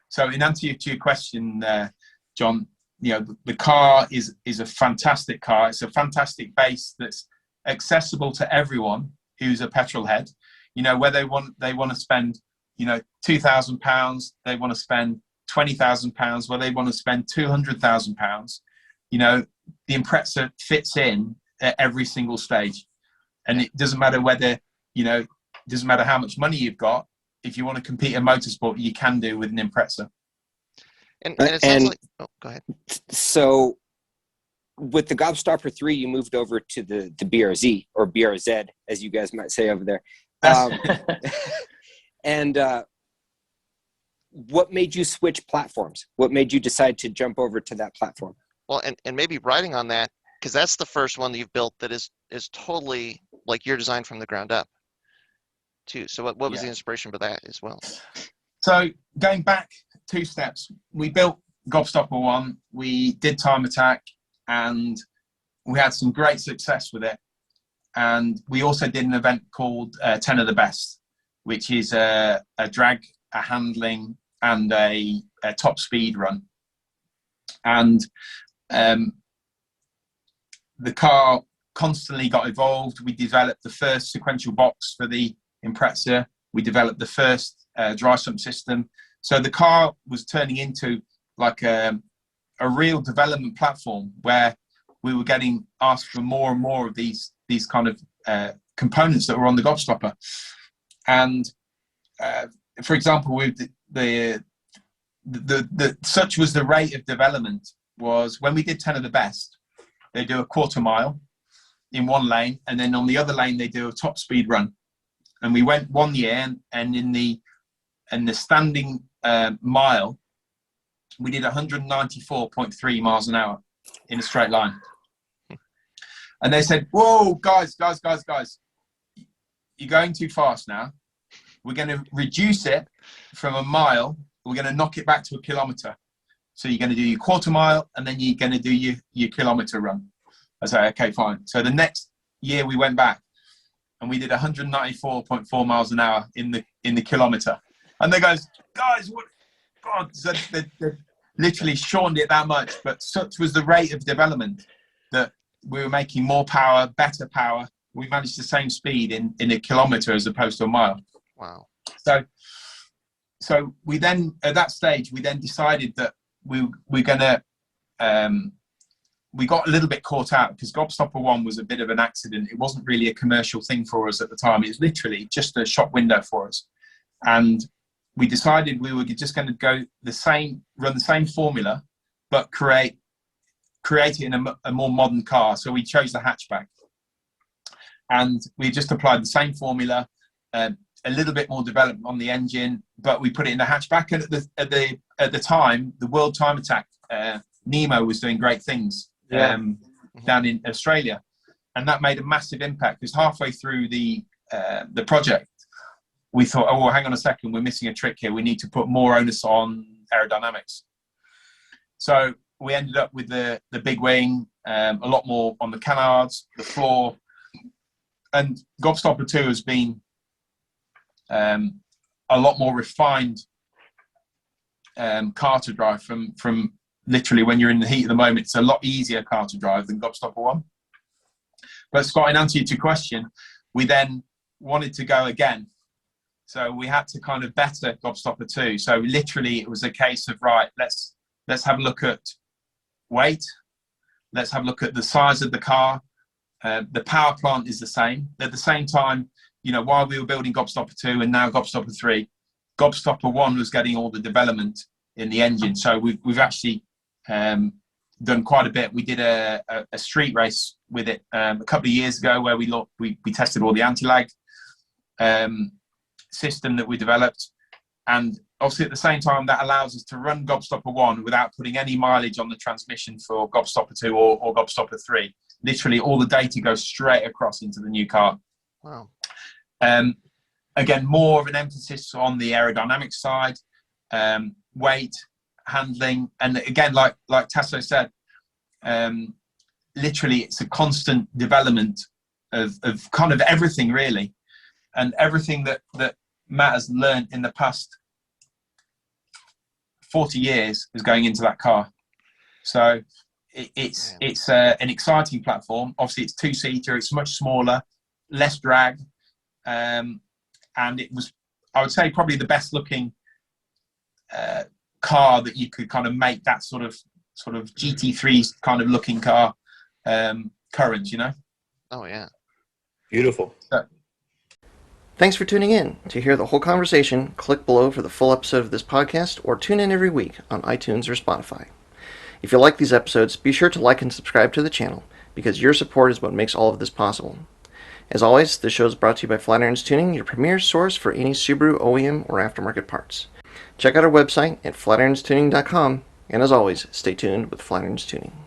So in answer to your question, John, you know, the car is a fantastic car. It's a fantastic base that's accessible to everyone who's a petrol head. You know, where they want to spend, you know, £2,000, they want to spend £20,000, where they want to spend £200,000. You know, the Impreza fits in at every single stage, and it doesn't matter whether, you know, it doesn't matter how much money you've got. If you want to compete in motorsport, you can do with an Impreza. And it sounds like, oh, go ahead. So with the Gobstopper III, you moved over to the BRZ, or BRZ, as you guys might say over there. And what made you switch platforms? What made you decide to jump over to that platform? Well, and maybe riding on that, because that's the first one that you've built that is totally like your design from the ground up too. So what was the inspiration for that as well? So going back 2 steps, we built Gobstopper I, we did Time Attack, and we had some great success with it. And we also did an event called 10 of the Best, which is a drag, a handling, and a top speed run. And the car constantly got evolved. We developed the first sequential box for the Impreza. We developed the first dry sump system. So the car was turning into like a real development platform where we were getting asked for more and more of these kind of components that were on the Gobstopper. And for example, with the such was the rate of development, was when we did 10 of the Best, they do a quarter mile in one lane, and then on the other lane they do a top speed run. And we went 1 year, and in the standing mile, we did 194.3 miles an hour in a straight line. And they said, "Whoa, guys, you're going too fast now. We're going to reduce it from a mile. We're going to knock it back to a kilometre. So you're going to do your quarter mile, and then you're going to do your kilometre run." I said, "Okay, fine." So the next year we went back, and we did 194.4 miles an hour in the kilometre. And they goes, "Guys, what? God!" So they literally shortened it that much. But such was the rate of development that we were making more power, better power. We managed the same speed in a kilometre as opposed to a mile. Wow. So we then, at that stage, we then decided that we're gonna, we got a little bit caught out because Gobstopper I was a bit of an accident. It wasn't really a commercial thing for us at the time. It was literally just a shop window for us. And we decided we were just going to go run the same formula, but create it in a more modern car. So we chose the hatchback, and we just applied the same formula, a little bit more development on the engine, but we put it in the hatchback. And at the time, the World Time Attack, Nemo was doing great things down in Australia, and that made a massive impact, because halfway through the project, we thought, "Oh, well, hang on a second, we're missing a trick here. We need to put more onus on aerodynamics." So we ended up with the big wing, a lot more on the canards, the floor, and Gobstopper II has been a lot more refined car to drive from literally when you're in the heat of the moment. It's a lot easier car to drive than Gobstopper I. But Scott, in answer to your question, we then wanted to go again. So we had to kind of better Gobstopper II. So literally it was a case of, right, let's have a look at weight. Let's have a look at the size of the car. The power plant is the same. At the same time, you know, while we were building Gobstopper II and now Gobstopper III, Gobstopper I was getting all the development in the engine. So we've actually done quite a bit. We did a street race with it a couple of years ago, where we tested all the anti-lag system that we developed. And obviously at the same time, that allows us to run Gobstopper I without putting any mileage on the transmission for Gobstopper II or Gobstopper III. Literally all the data goes straight across into the new car. Wow. Again, more of an emphasis on the aerodynamic side, weight, handling, and again, like Tasso said, literally it's a constant development of kind of everything, really, and everything that Matt has learned in the past 40 years is going into that car. So it's an exciting platform. Obviously, it's two-seater. It's much smaller, less drag, and it was, I would say, probably the best-looking car that you could kind of make that sort of GT3 kind of looking car current. You know? Oh yeah, beautiful. Thanks for tuning in. To hear the whole conversation, click below for the full episode of this podcast, or tune in every week on iTunes or Spotify. If you like these episodes, be sure to like and subscribe to the channel, because your support is what makes all of this possible. As always, this show is brought to you by Flatirons Tuning, your premier source for any Subaru OEM or aftermarket parts. Check out our website at flatironstuning.com, and as always, stay tuned with Flatirons Tuning.